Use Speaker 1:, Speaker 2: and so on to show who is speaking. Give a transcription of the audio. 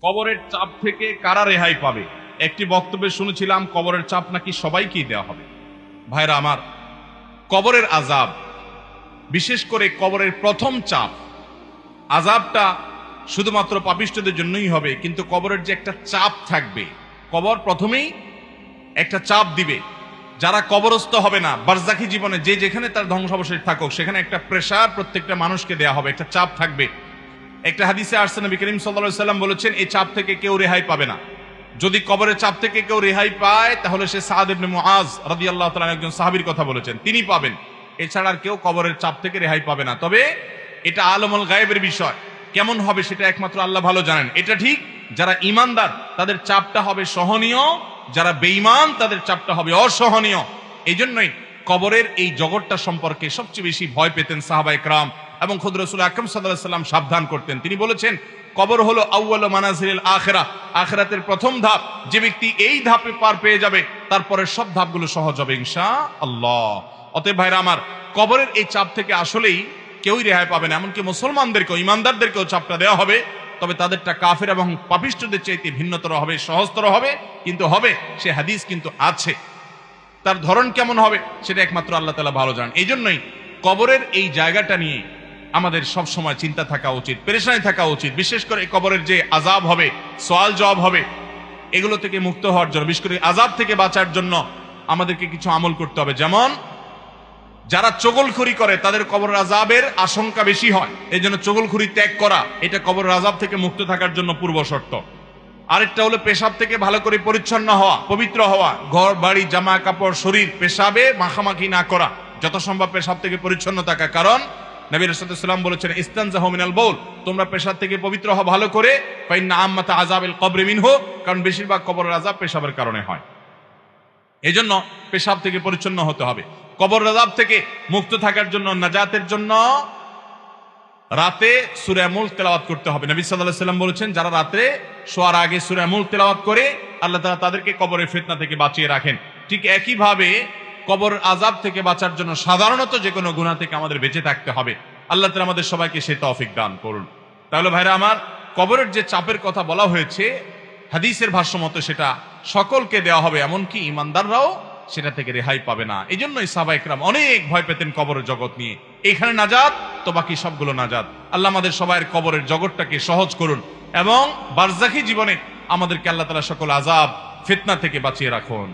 Speaker 1: কবরের চাপ থেকে কারা রেহাই পাবে? একটি বক্তব্যে শুনেছিলাম কবরের চাপ নাকি সবাইকেই দেওয়া হবে। ভাইরা আমার, কবরের আযাব, বিশেষ করে কবরের প্রথম চাপ, আযাবটা শুধুমাত্র পাপিষ্ঠদের জন্যই হবে, কিন্তু কবরের যে একটা চাপ থাকবে, কবর প্রথমেই একটা চাপ দিবে। যারা কবরস্থ হবে না, বারজাখী জীবনে যে যেখানে তার ধ্বংসাবশেষ থাকুক, সেখানে একটা প্রেসার প্রত্যেকটা মানুষকে দেয়া হবে, একটা চাপ থাকবে। একটা হাদিসে আসছে, নবী করিম সাল্লাল্লাহু আলাইহি সাল্লাম বলেছেন, এই চাপ থেকে কেউ রেহাই পাবে না। যদি কবরের চাপ থেকে কেউ রেহাই পায়, তাহলে সে সাদ ইবনে মুআজ রাদিয়াল্লাহু তাআলা একজন সাহাবীর কথা বলেছেন, তিনি পাবেন। এছাড়া আর কেউ কবরের চাপ থেকে রেহাই পাবে না। তবে এটা আলমুল গায়েবের বিষয়, কেমন হবে সেটা একমাত্র আল্লাহ ভালো জানেন। এটা ঠিক, যারা ঈমানদার তাদের চাপটা হবে সহনীয়, যারা বেঈমান তাদের চাপটা হবে অসহনীয়। এই জন্যই কবরের এই জগৎটা সম্পর্কে সবচেয়ে বেশি ভয় পেতেন সাহাবায়ে কেরাম এবং খুদ রাসূল আকরাম সাল্লাল্লাহু আলাইহি ওয়াসাল্লাম সাবধান করতেন। তিনি বলেছেন, কবর হলো আউয়ালু মানাজিলিল আখিরাহ, আখিরাতের প্রথম ধাপ। যে ব্যক্তি এই ধাপে পার পেয়ে যাবে, তারপরে সব ধাপগুলো সহজ হবে ইনশাআল্লাহ। অতএব ভাইরা আমার, কবরের এই চাপ থেকে আসলেই কেউই রেহাই পাবে না। এমনকি মুসলমানদেরকেও, ইমানদারদেরকেও চাপটা দেওয়া হবে, তবে তাদেরটা কাফের এবং পাপিষ্ঠদের চাইতে ভিন্নতর হবে, সহজতর হবে, কিন্তু হবে। সে হাদিস কিন্তু আছে, তার ধরন কেমন হবে সেটা একমাত্র আল্লাহ তাআলা ভালো জানেন। এই জন্যই কবরের এই জায়গাটা নিয়ে আমাদের সব সময় চিন্তা থাকা উচিত, পেরেশানি থাকা উচিত। বিশেষ করে কবরের যে আযাব হবে, সওয়াল জবাব হবে, এগুলো থেকে মুক্ত হওয়ার জন্য, বিশেষ করে আযাব থেকে বাঁচার জন্য আমাদেরকে কিছু আমল করতে হবে। যেমন যারা চগলখড়ি করে তাদের কবরের আযাবের আশঙ্কা বেশি হয়, এই জন্য চগলখড়ি ত্যাগ করা এটা কবরের আযাব থেকে মুক্ত থাকার জন্য পূর্ব শর্ত। আরেকটা হলো পেশাব থেকে ভালো করে পরিচ্ছন্ন হওয়া, পবিত্র হওয়া, ঘর বাড়ি জামা কাপড় শরীর পেশাবে মাখামাখি না করা, যত সম্ভব পেশাব থেকে পরিচ্ছন্ন থাকা। কারণ নবী রাসূলুল্লাহ সাল্লাল্লাহু আলাইহি ওয়াসাল্লাম বলেছেন, ইস্তানজাহু মিনাল বাউল, তোমরা পেশাব থেকে পবিত্র হও ভালো করে, ফাইন্না আম্মাতা আযাবিল কবরি মিনহু, কারণ বেশিরভাগ কবরের আযাব পেশাবের কারণে হয়। এজন্য পেশাব থেকে পরিচ্ছন্ন হতে হবে। কবরের আযাব থেকে মুক্ত থাকার জন্য, নাজাতের জন্য রাতে সূরা মুলক তেলাওয়াত করতে হবে। নবী সাল্লাল্লাহু আলাইহি ওয়াসাল্লাম বলেছেন, যারা রাতে শোয়ার আগে সূরা মুলক তেলাওয়াত করে, আল্লাহ তাআলা তাদেরকে কবরের ফিতনা থেকে বাঁচিয়ে রাখেন। ঠিক একইভাবে কবরের আযাব থেকে বাঁচার জন্য সাধারণত যে কোনো গুনাহ থেকে আমাদের বেঁচে থাকতে হবে। আল্লাহ তাআলা আমাদের সবাইকে সেই তৌফিক দান করুন। তাহলে ভাইরা আমার, কবরের যে চাপের কথা বলা হয়েছে, হাদিসের ভাষ্য মতো সেটা সকলকে দেওয়া হবে, এমনকি ঈমানদাররাও সেটা থেকে রেহাই পাবে না। এই জন্যই সাহাবায়ে কেরাম অনেক ভয় পেতেন কবরের জগৎ নিয়ে। এখানে নাজাত তো বাকি সবগুলো নাজাত। আল্লাহ আমাদের সবাইয়ের কবরের জগৎটাকে সহজ করুন এবং বারজাখী জীবনে আমাদেরকে আল্লাহ তাআলা সকল আযাব ফিতনা থেকে বাঁচিয়ে রাখুন।